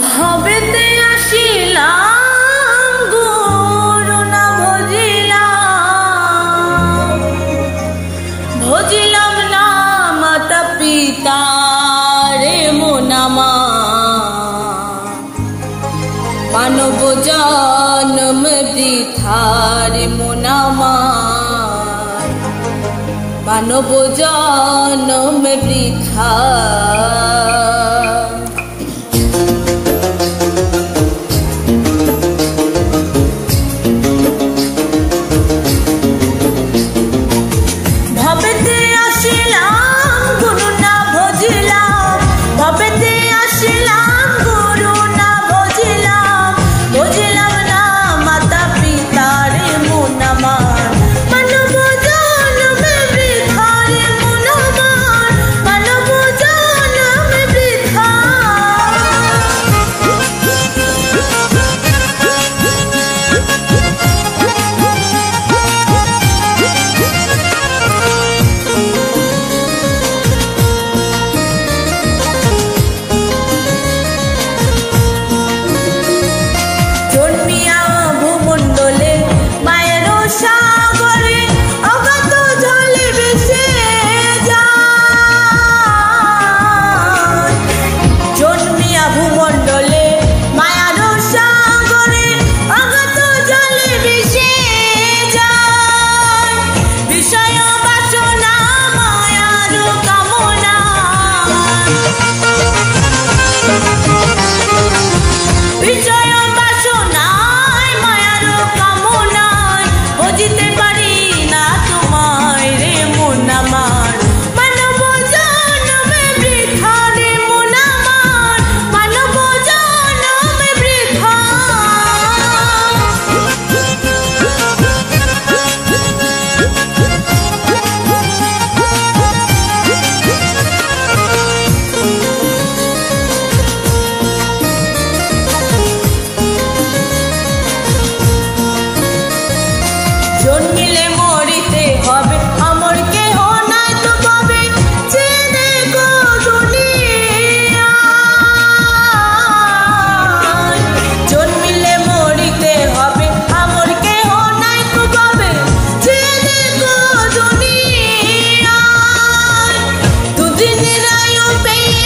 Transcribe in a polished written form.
ভাবেতে আসিলাম গুরু না ভজিলাম, ভজিলাম না মাতা পিতা রে মন আমার, মানব জন্ম বৃথা রে মন আমার, মানব জন্ম বৃথা। জন্মিলে মরিতে হবে আমার কেহ নাই তো পাবে, চেনে গো দুনিয়া। জন্মিলে মরিতে হবে আমার কেহ নাই তো পাবে, চেনে গো দুনিয়া। দুদিনের আয়ু পেয়ে